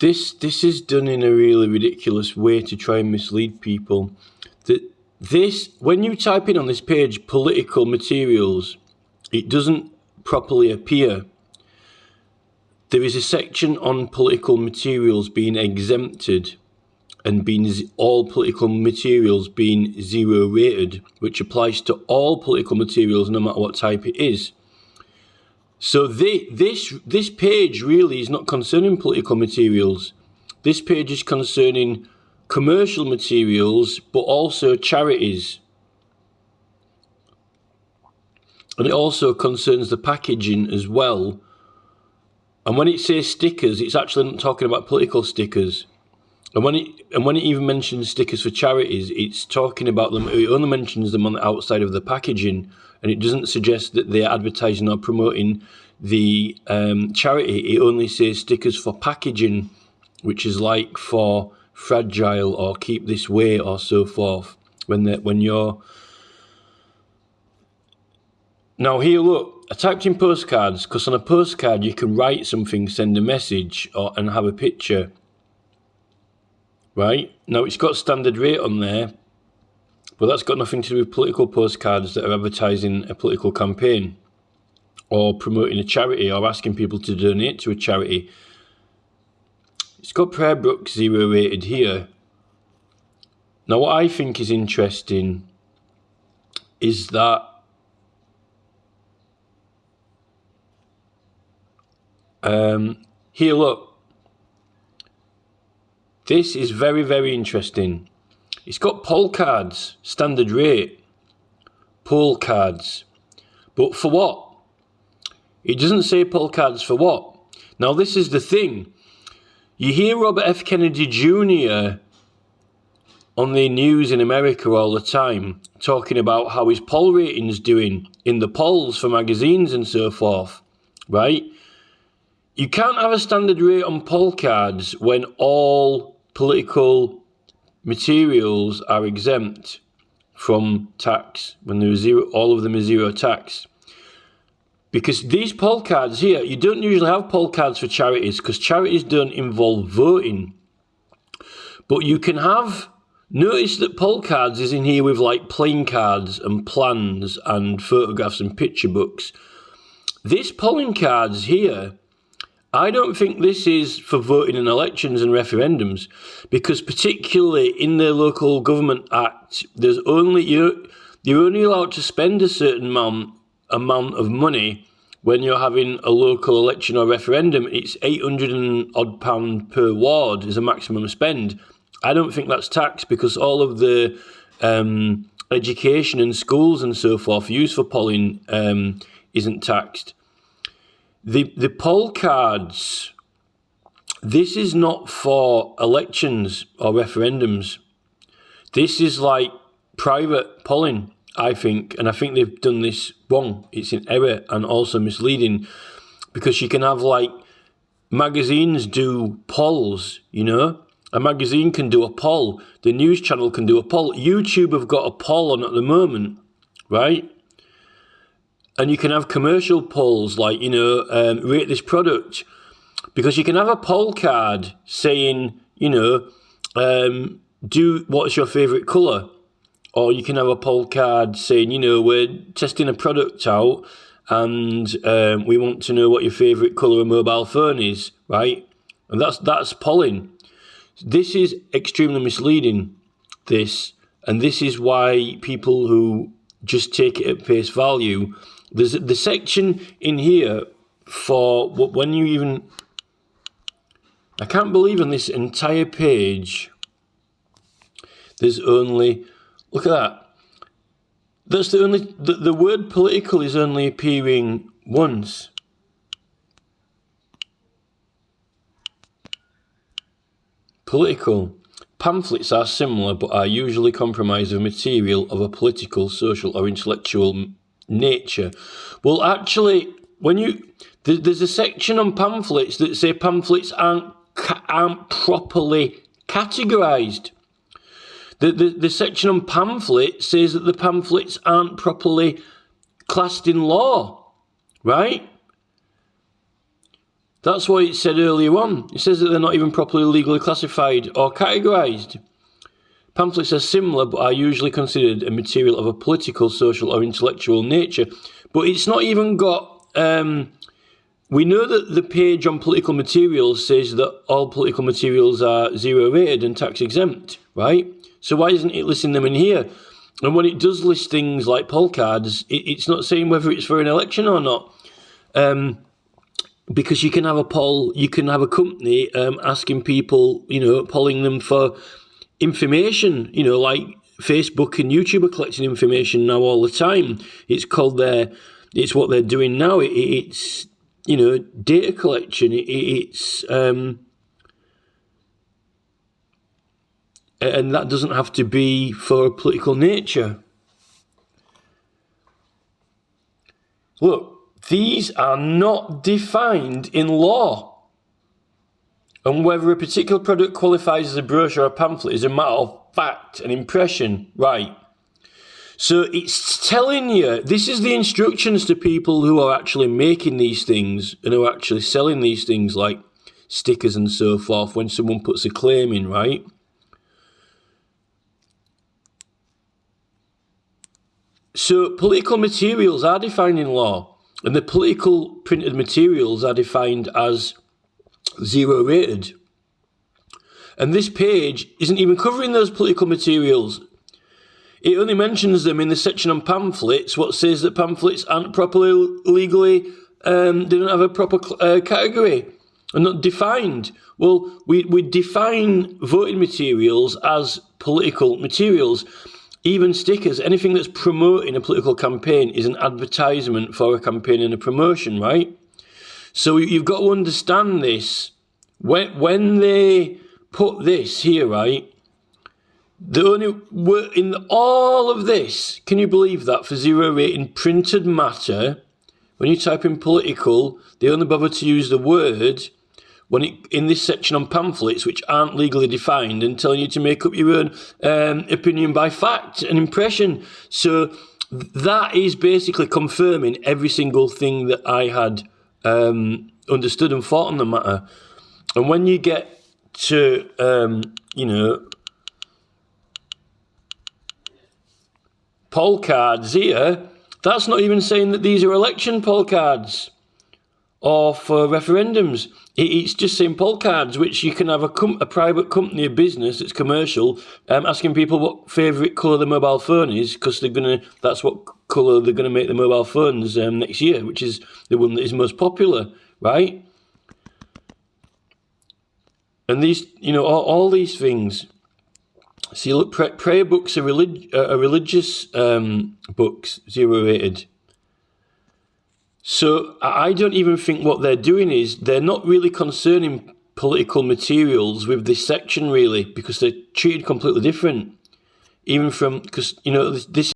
This is done in a really ridiculous way to try and mislead people. When you type in on this page political materials, it doesn't properly appear. There is a section on political materials being exempted and all political materials being 0 rated, which applies to all political materials no matter what type it is. So this page really is not concerning political materials. This page is concerning commercial materials, but also charities. And it also concerns the packaging as well. And when it says stickers, it's actually not talking about political stickers. And when it even mentions stickers for charities, it's talking about them. It only mentions them on the outside of the packaging, and it doesn't suggest that they're advertising or promoting the charity. It only says stickers for packaging, which is like for fragile or keep this way or so forth. When you're now here, look, I typed in postcards because on a postcard you can write something, send a message, and have a picture. Right? Now it's got standard rate on there, but that's got nothing to do with political postcards that are advertising a political campaign or promoting a charity or asking people to donate to a charity. It's got prayer books 0 rated here. Now what I think is interesting is that here, look. This is very, very interesting. It's got poll cards, standard rate, poll cards. But for what? It doesn't say poll cards for what. Now, this is the thing. You hear Robert F. Kennedy Jr. on the news in America all the time, talking about how his poll rating's doing in the polls for magazines and so forth, right? You can't have a standard rate on poll cards when all political materials are exempt from tax, when there is 0, all of them are 0 tax. Because these poll cards here, you don't usually have poll cards for charities because charities don't involve voting. But you can have, notice that poll cards is in here with like playing cards and plans and photographs and picture books. This polling cards here, I don't think this is for voting in elections and referendums, because particularly in the Local Government Act, you're only allowed to spend a certain amount of money when you're having a local election or referendum. It's £800 and odd per ward is a maximum spend. I don't think that's taxed because all of the education and schools and so forth used for polling isn't taxed. The poll cards, this is not for elections or referendums. This is like private polling, I think, and I think they've done this wrong. It's in error and also misleading, because you can have like magazines do polls, you know. A magazine can do a poll, the news channel can do a poll. YouTube have got a poll on at the moment, right? And you can have commercial polls like, you know, rate this product. Because you can have a poll card saying, you know, what's your favourite colour? Or you can have a poll card saying, you know, we're testing a product out and we want to know what your favourite colour of mobile phone is, right? And that's polling. This is extremely misleading, and this is why people who just take it at face value. There's the section in here for when you even... I can't believe on this entire page there's only... Look at that. That's the only... The word political is only appearing once. Political. Pamphlets are similar but are usually comprised of material of a political, social or intellectual nature. Well, actually, there's a section on pamphlets that say pamphlets aren't properly categorised. The section on pamphlets says that the pamphlets aren't properly classed in law, right? That's what it said earlier on. It says that they're not even properly legally classified or categorised. Pamphlets are similar but are usually considered a material of a political, social or intellectual nature. But it's not even got... we know that the page on political materials says that all political materials are zero rated and tax exempt, right? So why isn't it listing them in here? And when it does list things like poll cards, it's not saying whether it's for an election or not. Because you can have a poll, you can have a company asking people, polling them for information, like Facebook and YouTube are collecting information now all the time. It's called it's what they're doing now. It's data collection. It's and that doesn't have to be for a political nature. Look, these are not defined in law. And whether a particular product qualifies as a brochure or pamphlet is a matter of fact and impression, right? So it's telling you, this is the instructions to people who are actually making these things and who are actually selling these things like stickers and so forth when someone puts a claim in, right? So political materials are defined in law, and the political printed materials are defined as zero rated. And this page isn't even covering those political materials. It only mentions them in the section on pamphlets, what says that pamphlets aren't properly legally, they don't have a proper category and not defined. Well, we define voting materials as political materials. Even stickers, anything that's promoting a political campaign is an advertisement for a campaign and a promotion, right? So you've got to understand this. When they put this here, right, the only word in all of this, can you believe that, for zero rating printed matter, when you type in political, they only bother to use the word in this section on pamphlets, which aren't legally defined, and telling you to make up your own opinion by fact and impression. So that is basically confirming every single thing that I had understood and thought on the matter. And when you get to, poll cards here, that's not even saying that these are election poll cards or for referendums. It's just saying poll cards, which you can have a private company, a business that's commercial, asking people what favourite colour their mobile phone is, because that's what colour they're going to make the mobile phones next year, which is the one that is most popular, right? And these, all these things. See, look, prayer books are religious books, zero rated. So I don't even think what they're doing is, they're not really concerning political materials with this section, really, because they're treated completely different. Even from, because, this